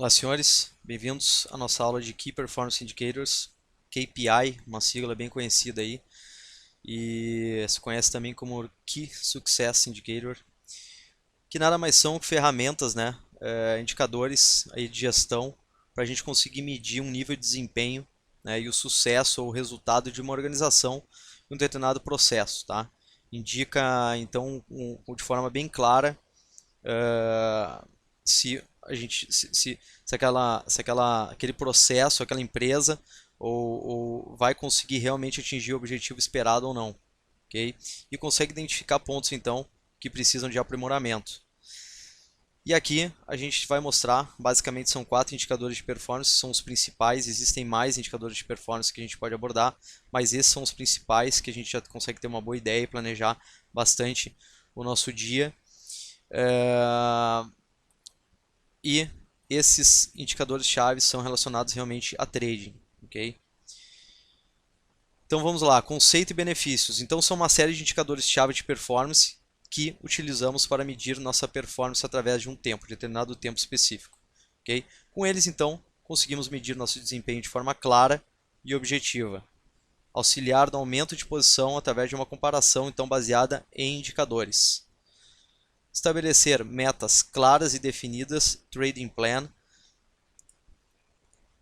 Olá, senhores, bem-vindos à nossa aula de Key Performance Indicators, KPI, uma sigla bem conhecida aí, e se conhece também como Key Success Indicator, que nada mais são que ferramentas, né, indicadores aí de gestão para a gente conseguir medir um nível de desempenho, né, e o sucesso ou o resultado de uma organização em um determinado processo, tá? Indica, então, de forma bem clara, se a gente se aquele processo, aquela empresa ou vai conseguir realmente atingir o objetivo esperado ou não, ok? E consegue identificar pontos então que precisam de aprimoramento. E aqui a gente vai mostrar, basicamente são 4 indicadores de performance, são os principais, existem mais indicadores de performance que a gente pode abordar, mas esses são os principais que a gente já consegue ter uma boa ideia e planejar bastante o nosso dia. E esses indicadores-chave são relacionados realmente a trading, ok? Então vamos lá, conceito e benefícios. Então são uma série de indicadores-chave de performance que utilizamos para medir nossa performance através de um tempo, de determinado tempo específico, ok? Com eles então conseguimos medir nosso desempenho de forma clara e objetiva, auxiliar no aumento de posição através de uma comparação então baseada em indicadores. Estabelecer metas claras e definidas, trading plan,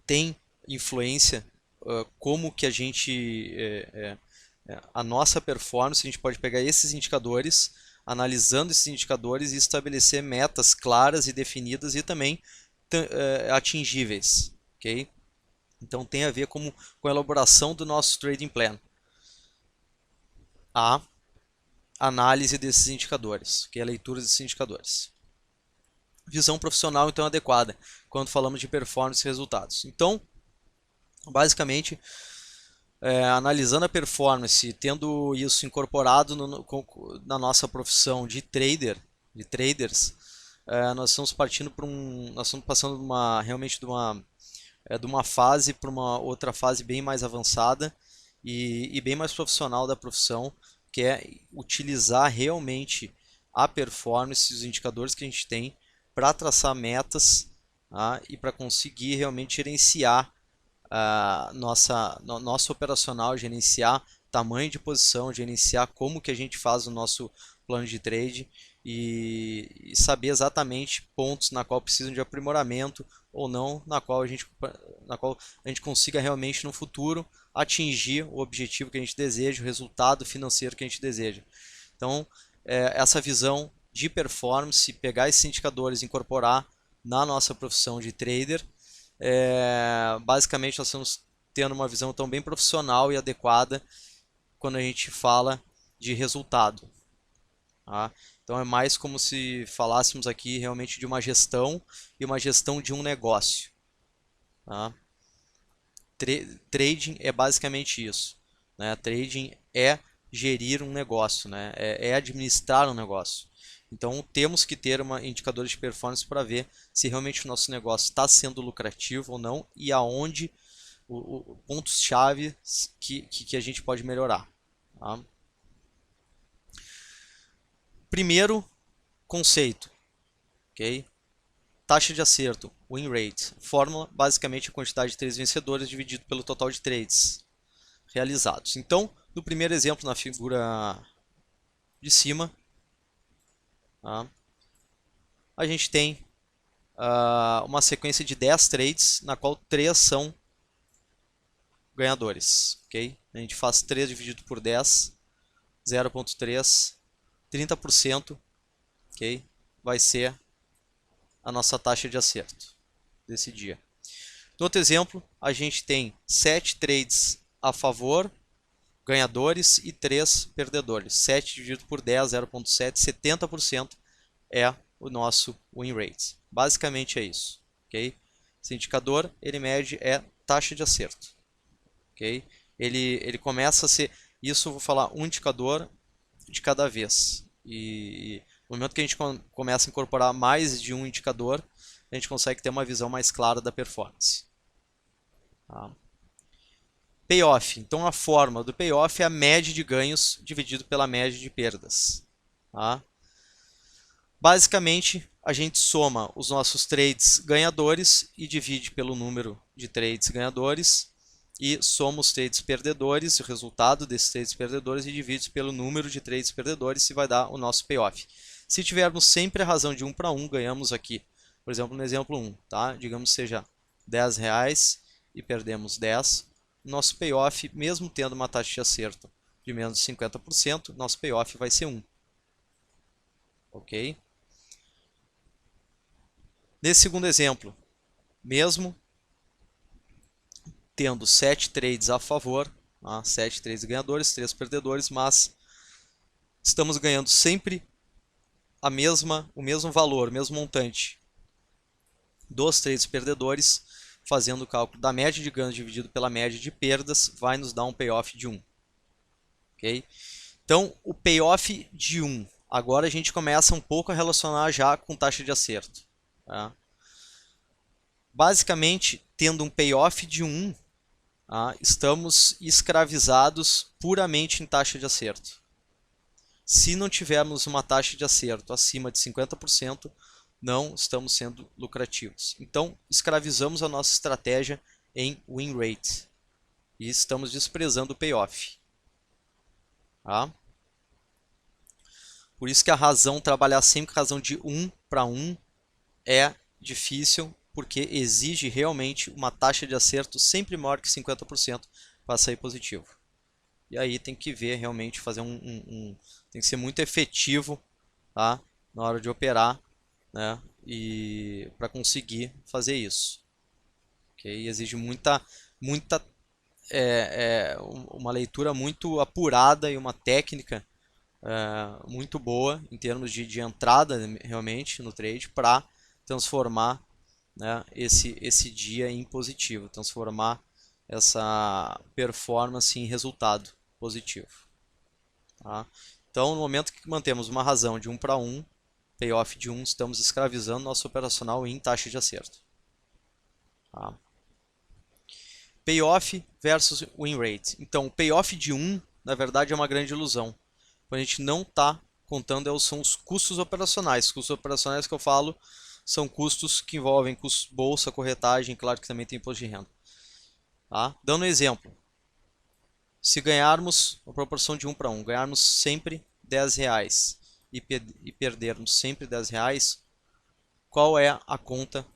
tem influência como que a gente a nossa performance, a gente pode pegar esses indicadores, analisando esses indicadores e estabelecer metas claras e definidas e também atingíveis, ok? Então tem a ver com a elaboração do nosso trading plan. A análise desses indicadores, que é a leitura desses indicadores. Visão profissional então adequada quando falamos de performance e resultados. Então, basicamente, analisando a performance, tendo isso incorporado na nossa profissão de traders, nós estamos partindo para nós estamos passando realmente de uma fase para uma outra fase bem mais avançada e bem mais profissional da profissão, que é utilizar realmente a performance, os indicadores que a gente tem para traçar metas, tá? E para conseguir realmente gerenciar nosso operacional, gerenciar tamanho de posição, gerenciar como que a gente faz o nosso plano de trade e saber exatamente pontos na qual precisam de aprimoramento ou não, na qual a gente consiga realmente no futuro atingir o objetivo que a gente deseja, o resultado financeiro que a gente deseja. Então, essa visão de performance, pegar esses indicadores e incorporar na nossa profissão de trader, basicamente nós estamos tendo uma visão tão bem profissional e adequada quando a gente fala de resultado. Tá? Então é mais como se falássemos aqui realmente de uma gestão e uma gestão de um negócio. Tá? Trading é basicamente isso. Né? Trading é gerir um negócio, né? É administrar um negócio. Então temos que ter indicadores de performance para ver se realmente o nosso negócio está sendo lucrativo ou não e aonde pontos-chave que a gente pode melhorar. Tá? Primeiro conceito, ok? Taxa de acerto, win rate. Fórmula, basicamente a quantidade de trades vencedores dividido pelo total de trades realizados. Então, no primeiro exemplo, na figura de cima, tá? A gente tem uma sequência de 10 trades, na qual 3 são ganhadores. Okay? A gente faz 3 dividido por 10, 0,3, 30%, okay? Vai ser a nossa taxa de acerto desse dia. No outro exemplo, a gente tem 7 trades a favor, ganhadores, e 3 perdedores. 7 dividido por 10, 0,7, 70% é o nosso win rate. Basicamente é isso. Okay? Esse indicador ele mede taxa de acerto. Okay? Ele começa a ser, isso eu vou falar um indicador de cada vez. E no momento que a gente começa a incorporar mais de um indicador, a gente consegue ter uma visão mais clara da performance. Tá? Payoff. Então a fórmula do payoff é a média de ganhos dividido pela média de perdas. Tá? Basicamente, a gente soma os nossos trades ganhadores e divide pelo número de trades ganhadores, e soma os trades perdedores, o resultado desses trades perdedores, e divide pelo número de trades perdedores, e vai dar o nosso payoff. Se tivermos sempre a razão de 1 para 1, ganhamos aqui, por exemplo, no exemplo 1, tá? Digamos que seja R$10 e perdemos 10, nosso payoff, mesmo tendo uma taxa de acerto de menos de 50%, nosso payoff vai ser 1. Ok? Nesse segundo exemplo, mesmo tendo 7 trades a favor, 7 trades ganhadores, 3 perdedores, mas estamos ganhando sempre o mesmo valor, o mesmo montante dos trades perdedores, fazendo o cálculo da média de ganhos dividido pela média de perdas, vai nos dar um payoff de 1. Okay? Então, o payoff de 1, agora a gente começa um pouco a relacionar já com taxa de acerto. Tá? Basicamente, tendo um payoff de 1, estamos escravizados puramente em taxa de acerto. Se não tivermos uma taxa de acerto acima de 50%, não estamos sendo lucrativos. Então, escravizamos a nossa estratégia em win rate e estamos desprezando o payoff. Tá? Por isso que a razão, trabalhar sempre com a razão de 1 para 1 é difícil, porque exige realmente uma taxa de acerto sempre maior que 50% para sair positivo. E aí tem que ver realmente, fazer tem que ser muito efetivo, tá? Na hora de operar, né? E para conseguir fazer isso. Okay? Exige uma leitura muito apurada e uma técnica muito boa em termos de entrada realmente no trade, para transformar, né, esse dia em positivo, transformar essa performance em resultado positivo. Tá? Então, no momento que mantemos uma razão de 1 para 1, payoff de 1, estamos escravizando nosso operacional em taxa de acerto. Tá? Payoff versus win rate. Então, o payoff de 1, na verdade, é uma grande ilusão. A gente não está contando são os custos operacionais. Os custos operacionais que eu falo são custos que envolvem custos bolsa, corretagem, claro que também tem imposto de renda. Tá? Dando um exemplo, se ganharmos a proporção de 1 para 1, ganharmos sempre R$10 e perdermos sempre R$10, qual é a conta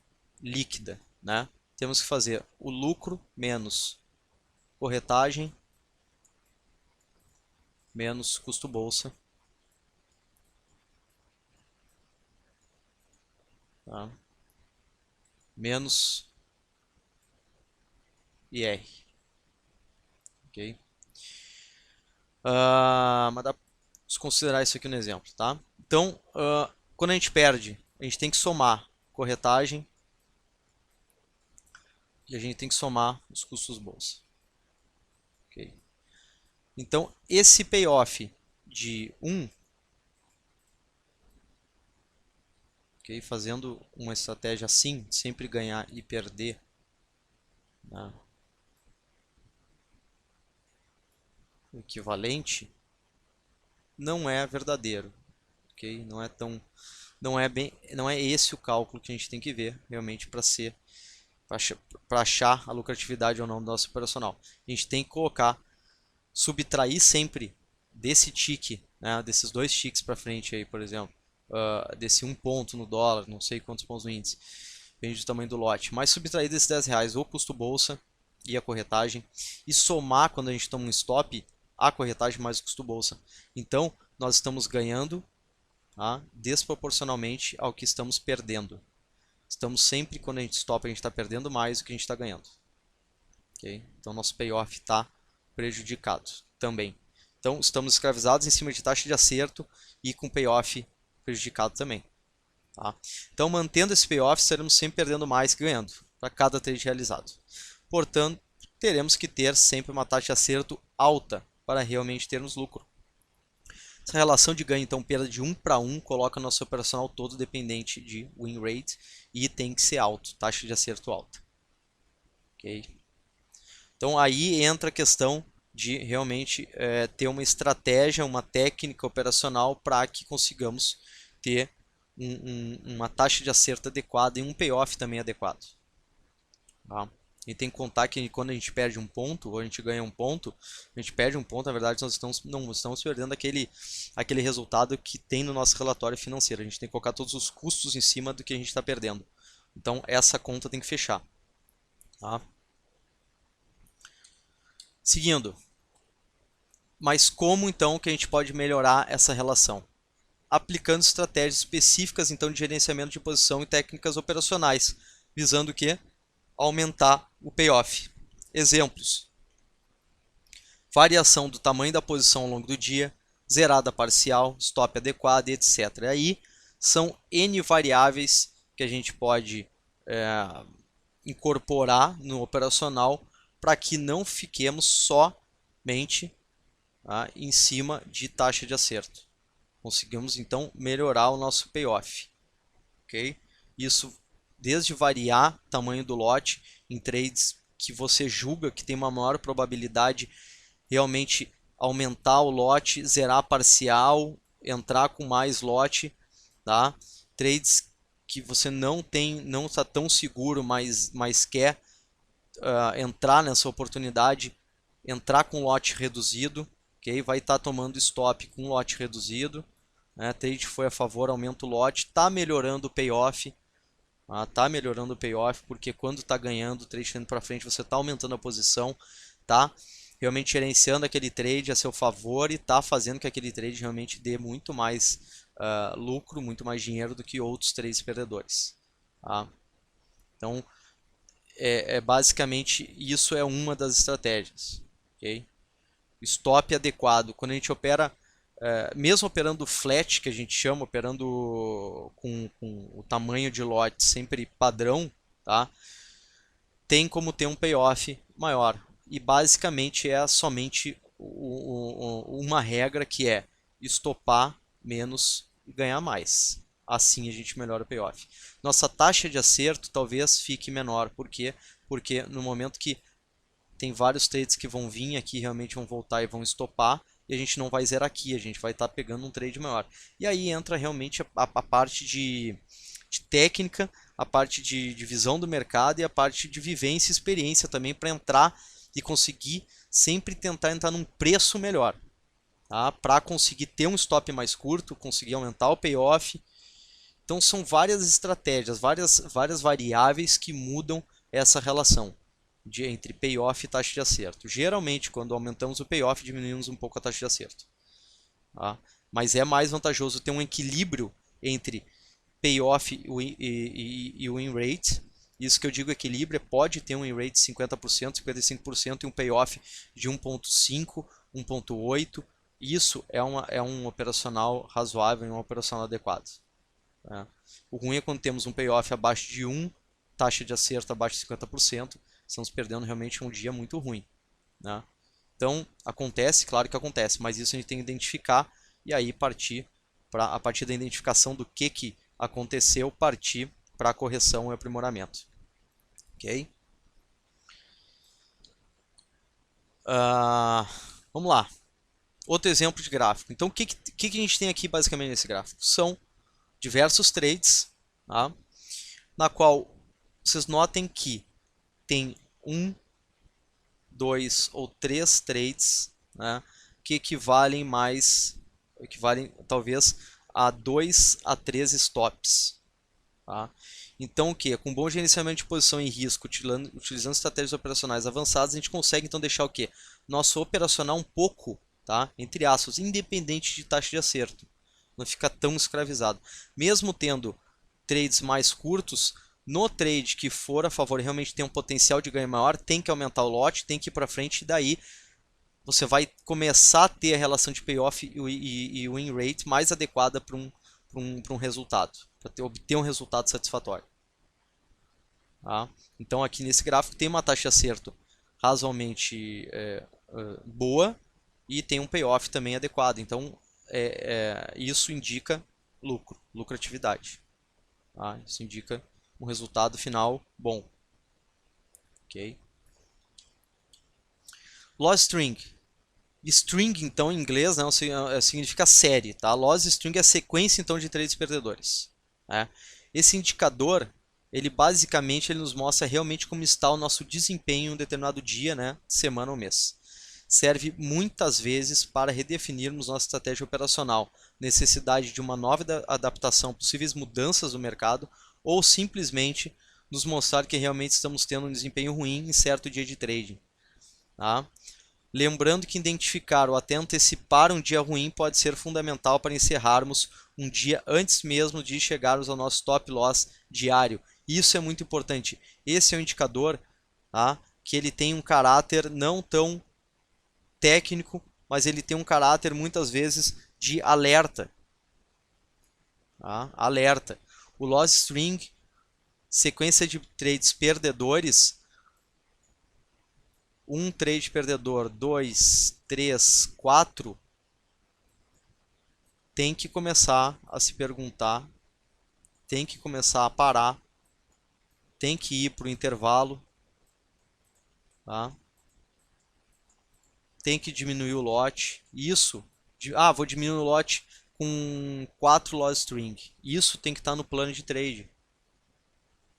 líquida? Né? Temos que fazer o lucro menos corretagem menos custo bolsa. Tá? Menos IR. Ok? Mas dá para considerar isso aqui no exemplo. Tá? Então, quando a gente perde, a gente tem que somar corretagem e a gente tem que somar os custos bolsa. Okay? Então, esse payoff de 1, okay, fazendo uma estratégia assim, sempre ganhar e perder, né, o equivalente, não é verdadeiro. Okay? Não é esse o cálculo que a gente tem que ver realmente para achar a lucratividade ou não do nosso operacional. A gente tem que subtrair sempre desse tique, né, desses 2 tiques para frente aí, por exemplo, desse 1 ponto no dólar, não sei quantos pontos no índice, depende do tamanho do lote, mas subtrair desses R$10 o custo bolsa e a corretagem, e somar quando a gente toma um stop a corretagem mais o custo bolsa. Então nós estamos ganhando, tá, desproporcionalmente ao que estamos perdendo. Estamos sempre, quando a gente stop, a gente está perdendo mais do que a gente está ganhando. Okay? Então nosso payoff está prejudicado também. Então estamos escravizados em cima de taxa de acerto e com payoff prejudicado também. Tá? Então, mantendo esse payoff, estaremos sempre perdendo mais que ganhando para cada trade realizado. Portanto, teremos que ter sempre uma taxa de acerto alta para realmente termos lucro. Essa relação de ganho, então, perda de 1 para 1, coloca o nosso operacional todo dependente de win rate e tem que ser alto, taxa de acerto alta. Okay? Então, aí entra a questão de realmente ter uma estratégia, uma técnica operacional para que consigamos ter uma taxa de acerto adequada e um payoff também adequado. Tá? E tem que contar que quando a gente perde um ponto, ou a gente ganha um ponto, a gente perde um ponto, na verdade nós não estamos perdendo aquele resultado que tem no nosso relatório financeiro. A gente tem que colocar todos os custos em cima do que a gente está perdendo. Então essa conta tem que fechar. Tá? Seguindo. Mas como então que a gente pode melhorar essa relação? Aplicando estratégias específicas então de gerenciamento de posição e técnicas operacionais, visando o quê? Aumentar o payoff. Exemplos: variação do tamanho da posição ao longo do dia, zerada parcial, stop adequado, etc. Aí são N variáveis que a gente pode incorporar no operacional para que não fiquemos somente em cima de taxa de acerto. Conseguimos então melhorar o nosso payoff. Okay? Isso desde variar o tamanho do lote em trades que você julga que tem uma maior probabilidade realmente aumentar o lote, zerar parcial, entrar com mais lote, tá? Trades que você não está tão seguro, mas quer entrar nessa oportunidade, entrar com lote reduzido, okay? Vai estar tomando stop com lote reduzido, né? Trade foi a favor, aumenta o lote, está melhorando o payoff. Tá melhorando o payoff, porque quando está ganhando o trade indo para frente, você está aumentando a posição, tá realmente gerenciando aquele trade a seu favor e está fazendo que aquele trade realmente dê muito mais lucro, muito mais dinheiro do que outros trades perdedores. Tá? Então, basicamente isso é uma das estratégias. Okay? Stop adequado. Quando a gente opera mesmo operando flat, que a gente chama, operando com o tamanho de lote sempre padrão, tá? Tem como ter um payoff maior. E basicamente é somente uma regra que é estopar menos e ganhar mais. Assim a gente melhora o payoff. Nossa taxa de acerto talvez fique menor. Por quê? Porque no momento que tem vários trades que vão vir aqui, realmente vão voltar e vão estopar, e a gente não vai zerar aqui, a gente vai estar pegando um trade maior. E aí entra realmente a parte de técnica, a parte de visão do mercado e a parte de vivência e experiência também para entrar e conseguir sempre tentar entrar num preço melhor. Tá? Para conseguir ter um stop mais curto, conseguir aumentar o payoff. Então são várias estratégias, várias variáveis que mudam essa relação entre payoff e taxa de acerto. Geralmente, quando aumentamos o payoff, diminuímos um pouco a taxa de acerto. Tá? Mas é mais vantajoso ter um equilíbrio entre payoff e win rate. Isso que eu digo equilíbrio, pode ter um win rate de 50%, 55% e um payoff de 1.5, 1.8. Isso é um operacional razoável e um operacional adequado. Tá? O ruim é quando temos um payoff abaixo de 1, taxa de acerto abaixo de 50%. Estamos perdendo realmente um dia muito ruim. Né? Então, acontece, claro que acontece, mas isso a gente tem que identificar e aí partir a partir da identificação do que aconteceu, partir para a correção e aprimoramento. Ok? Vamos lá. Outro exemplo de gráfico. Então, o que a gente tem aqui basicamente nesse gráfico? São diversos trades, tá? Na qual vocês notem que tem 1, 2 ou 3 trades, né, que equivalem talvez a 2 a 3 stops. Tá? Então o que? Com bom gerenciamento de posição em risco, utilizando estratégias operacionais avançadas, a gente consegue então deixar o que? Nosso operacional um pouco, tá? Entre aspas, independente de taxa de acerto. Não fica tão escravizado. Mesmo tendo trades mais curtos, no trade que for a favor e realmente tem um potencial de ganho maior, tem que aumentar o lote, tem que ir para frente e daí você vai começar a ter a relação de payoff e win rate mais adequada para um resultado, para obter um resultado satisfatório. Tá? Então aqui nesse gráfico tem uma taxa de acerto razoavelmente boa e tem um payoff também adequado. Então isso indica lucratividade. Tá? Isso indica um resultado final bom. Ok? Loss string. String, então, em inglês, né, significa série. Tá? Loss string é a sequência então, de trades perdedores. né? Esse indicador, ele basicamente nos mostra realmente como está o nosso desempenho em um determinado dia, né, semana ou mês. Serve muitas vezes para redefinirmos nossa estratégia operacional, necessidade de uma nova adaptação, possíveis mudanças no mercado, ou simplesmente nos mostrar que realmente estamos tendo um desempenho ruim em certo dia de trading. Tá? Lembrando que identificar ou até antecipar um dia ruim pode ser fundamental para encerrarmos um dia antes mesmo de chegarmos ao nosso stop loss diário. Isso é muito importante. Esse é um indicador, tá, que ele tem um caráter não tão técnico, mas ele tem um caráter muitas vezes de alerta. Tá? Alerta. O loss string, sequência de trades perdedores, um trade perdedor, 2, 3, 4, tem que começar a se perguntar, tem que começar a parar, tem que ir para o intervalo, tá? Tem que diminuir o lote. Isso, vou diminuir o lote com 4 loss string. Isso tem que estar no plano de trade.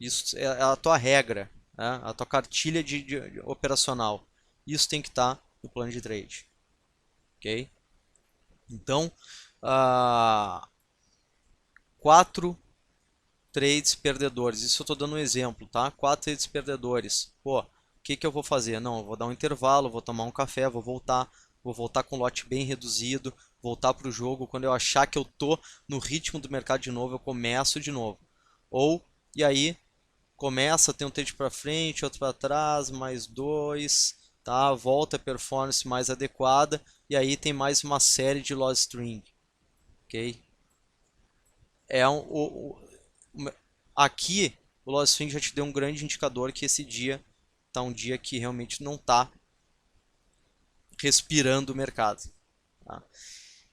Isso é a tua regra, né? A tua cartilha de operacional. Isso tem que estar no plano de trade. Ok? Então, 4 trades perdedores. Isso eu estou dando um exemplo, tá? 4 trades perdedores. Pô, o que eu vou fazer? Não, eu vou dar um intervalo, vou tomar um café, vou voltar com o lote bem reduzido, voltar para o jogo. Quando eu achar que eu tô no ritmo do mercado de novo, eu começo de novo. E aí, começa, tem um trade para frente, outro para trás, mais 2, tá? Volta a performance mais adequada, e aí tem mais uma série de loss string, ok? Aqui o loss string já te deu um grande indicador que esse dia tá um dia que realmente não está respirando o mercado. Tá?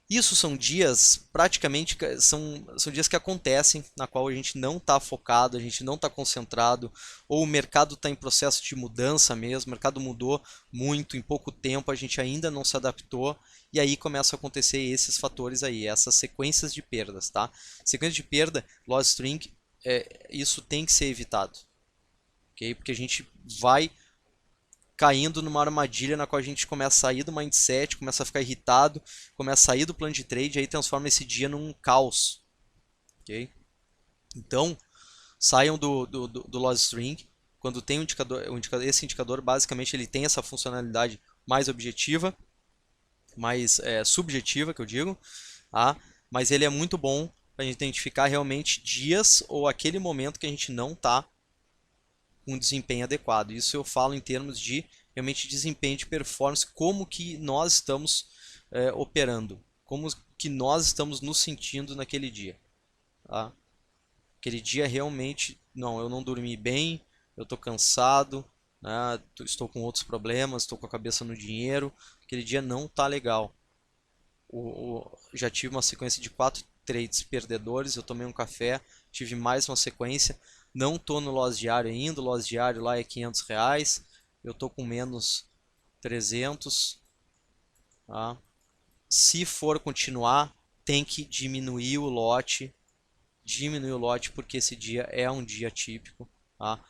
Isso são dias, praticamente, são dias que acontecem, na qual a gente não está focado, a gente não está concentrado, ou o mercado está em processo de mudança mesmo, o mercado mudou muito em pouco tempo, a gente ainda não se adaptou, e aí começam a acontecer esses fatores aí, essas sequências de perdas. Tá? Sequência de perda, loss string, isso tem que ser evitado, okay? Porque a gente vai caindo numa armadilha na qual a gente começa a sair do mindset, começa a ficar irritado, começa a sair do plano de trade, aí transforma esse dia num caos. Okay? Então, saiam do loss string. Quando tem esse indicador, basicamente ele tem essa funcionalidade mais objetiva, mais subjetiva, que eu digo, tá? Mas ele é muito bom para a gente identificar realmente dias ou aquele momento que a gente não está com um desempenho adequado. Isso eu falo em termos de realmente desempenho de performance, como que nós estamos operando, como que nós estamos nos sentindo naquele dia. Tá? Aquele dia realmente, não, eu não dormi bem, eu estou cansado, né, estou com outros problemas, estou com a cabeça no dinheiro, aquele dia não está legal. Já tive uma sequência de 4 trades perdedores, eu tomei um café, tive mais uma sequência, não estou no loss diário ainda, o loss diário lá é R$500, eu estou com menos 300. Tá? Se for continuar, tem que diminuir o lote, porque esse dia é um dia típico. Tá?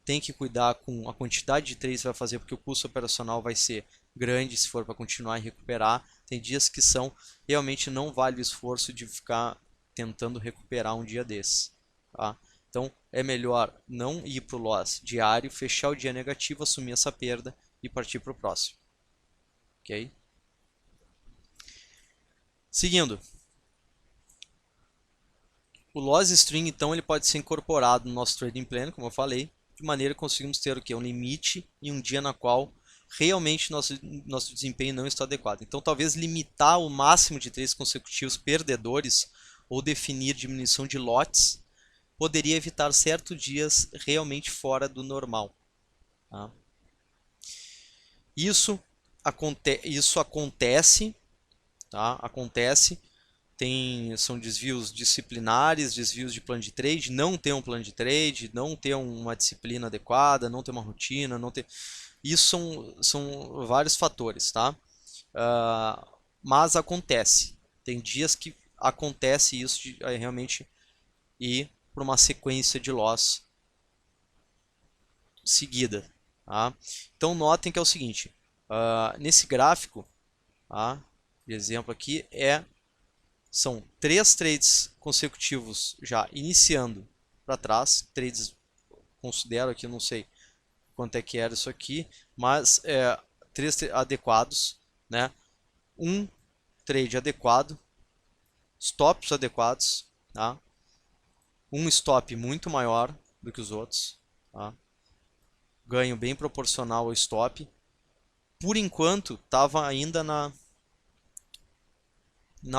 Tem que cuidar com a quantidade de trades que vai fazer, porque o custo operacional vai ser grande se for para continuar e recuperar. Tem dias que realmente não vale o esforço de ficar tentando recuperar um dia desse. Tá? Então é melhor não ir para o loss diário, fechar o dia negativo, assumir essa perda e partir para o próximo. Ok? Seguindo. O loss string, então, ele pode ser incorporado no nosso trading plan, como eu falei, de maneira que conseguimos ter o quê? Um limite e um dia na qual realmente nosso desempenho não está adequado. Então, talvez limitar o máximo de trades consecutivos perdedores ou definir diminuição de lotes poderia evitar certos dias realmente fora do normal. Tá? Isso acontece, tá? Acontece. São desvios disciplinares, desvios de plano de trade, não ter um plano de trade, não ter uma disciplina adequada, não ter uma rotina, não ter... Isso são vários fatores, tá? Mas acontece. Tem dias que acontece isso de realmente e para uma sequência de loss seguida. Tá? Então notem que é o seguinte, nesse gráfico, tá? De exemplo aqui, são 3 trades consecutivos já iniciando para trás, trades considero aqui, não sei quanto é que era isso aqui, mas 3 adequados, né? Um trade adequado, stops adequados, tá? Um stop muito maior do que os outros, tá? Ganho bem proporcional ao stop. Por enquanto, estava ainda na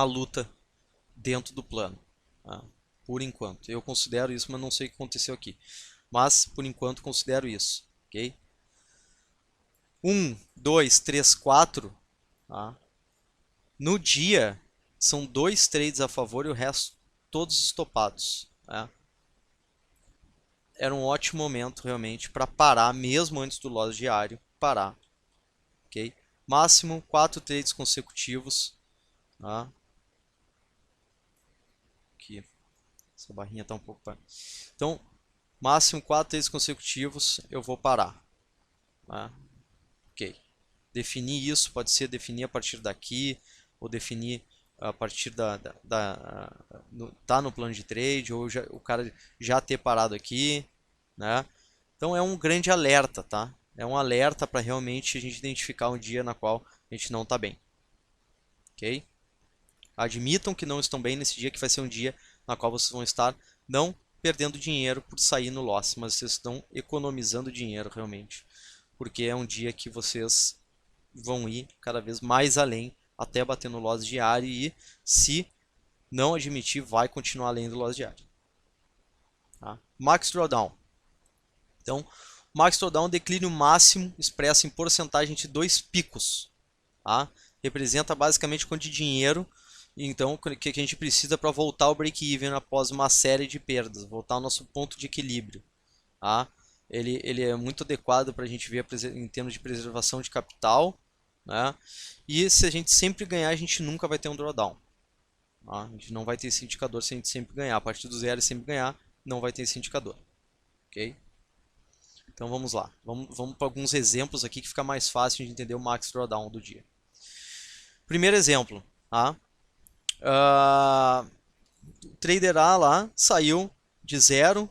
luta dentro do plano. Tá? Por enquanto. Eu considero isso, mas não sei o que aconteceu aqui. Mas, por enquanto, considero isso. Ok? 1, 2, 3, 4. Tá? No dia, são 2 trades a favor e o resto todos estopados. Tá? Era um ótimo momento, realmente, para parar, mesmo antes do loss diário, parar. Ok? Máximo 4 trades consecutivos. Tá? Aqui. Essa barrinha está um pouco... Então, máximo 4 trades consecutivos, eu vou parar. Tá? Ok. Definir isso, pode ser definir a partir daqui, ou definir a partir tá no plano de trade, ou o cara já ter parado aqui, né? Então é um grande alerta, tá? É um alerta para realmente a gente identificar um dia na qual a gente não está bem. Ok? Admitam que não estão bem nesse dia, que vai ser um dia na qual vocês vão estar não perdendo dinheiro por sair no loss, mas vocês estão economizando dinheiro realmente, porque é um dia que vocês vão ir cada vez mais além até bater no loss diário e, se não admitir, vai continuar além do loss diário. Tá? Max Drawdown. Então, Max Drawdown é um declínio máximo expresso em porcentagem de 2 picos. Tá? Representa basicamente quanto de dinheiro então que a gente precisa para voltar ao break-even após uma série de perdas, voltar ao nosso ponto de equilíbrio. Tá? Ele é muito adequado para a gente ver em termos de preservação de capital, né? E se a gente sempre ganhar, a gente nunca vai ter um drawdown. Tá? A gente não vai ter esse indicador se a gente sempre ganhar. A partir do zero e sempre ganhar, não vai ter esse indicador. Ok? Então vamos lá. Vamos para alguns exemplos aqui que fica mais fácil de entender o max drawdown do dia. Primeiro exemplo. Tá? O trader A lá saiu de 0,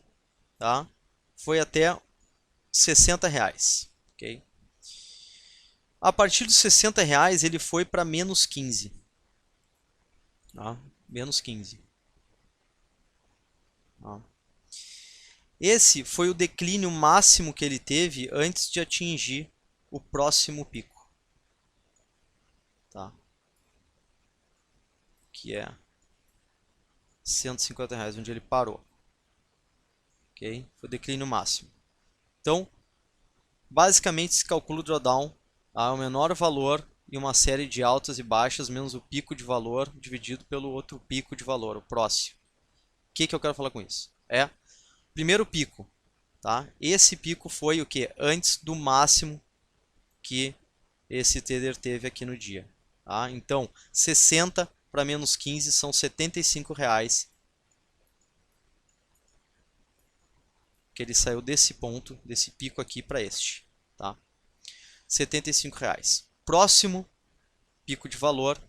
tá? Foi até R$60. Okay? A partir dos R$60 ele foi para menos 15. Tá? Menos 15. Tá? Esse foi o declínio máximo que ele teve antes de atingir o próximo pico. Tá? Que é R$150, onde ele parou. Okay? Foi o declínio máximo. Então, basicamente se calcula o drawdown a o menor valor e uma série de altas e baixas menos o pico de valor dividido pelo outro pico de valor, o próximo. O que eu quero falar com isso? Primeiro pico, tá? Esse pico foi o que? Antes do máximo que esse trader teve aqui no dia. Tá? Então, 60 para menos 15 são R$75 que ele saiu desse ponto, desse pico aqui para este. Tá? R$75. Próximo pico de valor,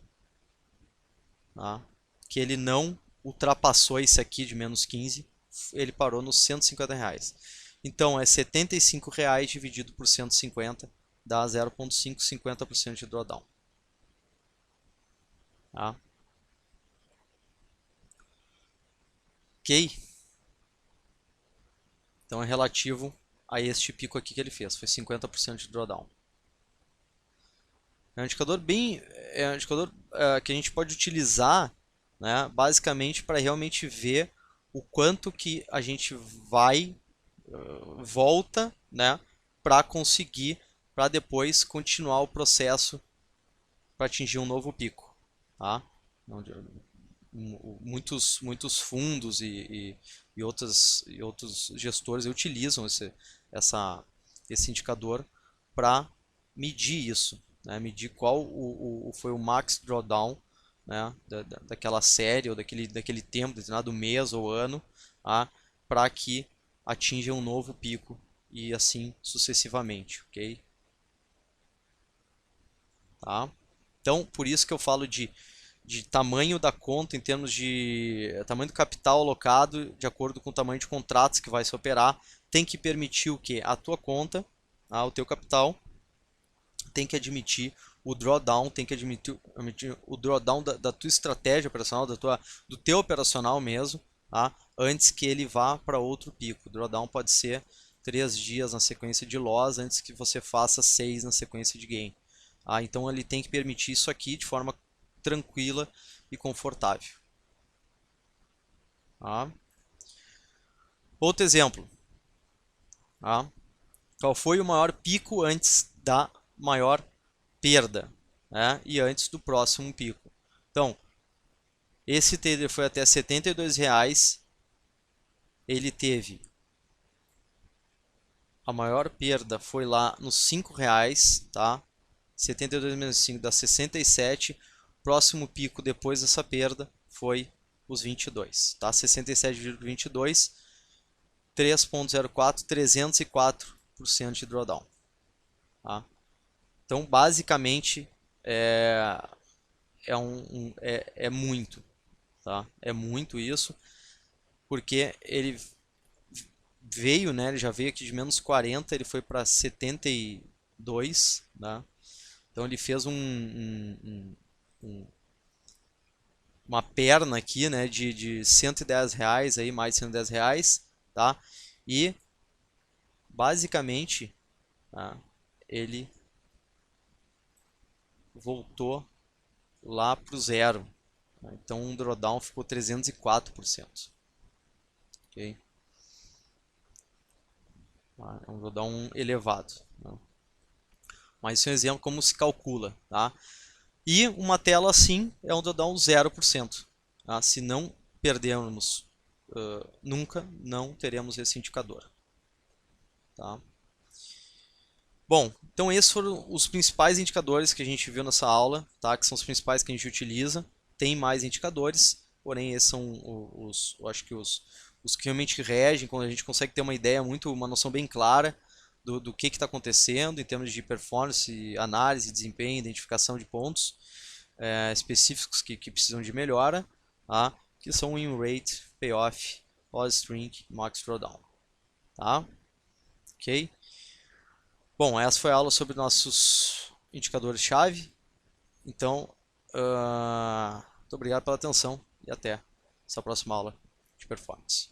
tá? Que ele não ultrapassou esse aqui de menos 15, ele parou nos R$150. Então é R$75 dividido por 150, dá 0,550% de drawdown. Tá? Ok? Então é relativo a este pico aqui que ele fez, foi 50% de drawdown. É um indicador que a gente pode utilizar, né, basicamente para realmente ver o quanto que a gente volta, né, para conseguir, para depois continuar o processo para atingir um novo pico. Tá? Muitos fundos e outros gestores utilizam esse indicador para medir isso, né? Medir qual foi o max drawdown né, daquela série ou daquele tempo, determinado mês ou ano, tá, para que atinja um novo pico e assim sucessivamente, ok? Tá? Então, por isso que eu falo de tamanho da conta em termos de tamanho do capital alocado de acordo com o tamanho de contratos que vai se operar, tem que permitir o que? A tua conta, tá? O teu capital tem que admitir o drawdown, tem que admitir o drawdown da tua estratégia operacional, do teu operacional mesmo, tá? Antes que ele vá para outro pico. O drawdown pode ser 3 dias na sequência de loss antes que você faça 6 na sequência de gain. Tá? Então ele tem que permitir isso aqui de forma tranquila e confortável. Tá? Outro exemplo. Tá? Qual foi o maior pico antes da maior perda, né? E antes do próximo pico? Então, esse trader foi até R$ 72,00. Ele teve a maior perda foi lá nos R$ 5,00, tá? 72 menos 5 dá 67. Próximo pico depois dessa perda foi os 22, tá? 67,22, 3.04, 304% de drawdown, tá? Então, basicamente, é muito, tá? É muito isso, porque ele veio, né? Ele já veio aqui de menos 40, ele foi para 72, né? Então ele fez uma perna aqui, né, de R$ 110 aí, mais de R$ 110, tá? E basicamente, tá, ele voltou lá para o zero, tá? Então o drawdown ficou 304%. Ok? Tá? É um drawdown elevado, tá? Mas esse é um exemplo como se calcula, tá? E uma tela assim é um drawdown 0%. Tá? Se não perdermos nunca, não teremos esse indicador. Tá? Bom, então esses foram os principais indicadores que a gente viu nessa aula, tá? Que são os principais que a gente utiliza. Tem mais indicadores, porém esses são eu acho que os que realmente regem, quando a gente consegue ter uma ideia, uma noção bem clara do que está acontecendo em termos de performance, análise, desempenho, identificação de pontos específicos que precisam de melhora, tá? Que são o win rate, payoff, loss string, max drawdown. Tá? Ok? Bom, essa foi a aula sobre nossos indicadores-chave. Então, muito obrigado pela atenção e até essa próxima aula de performance.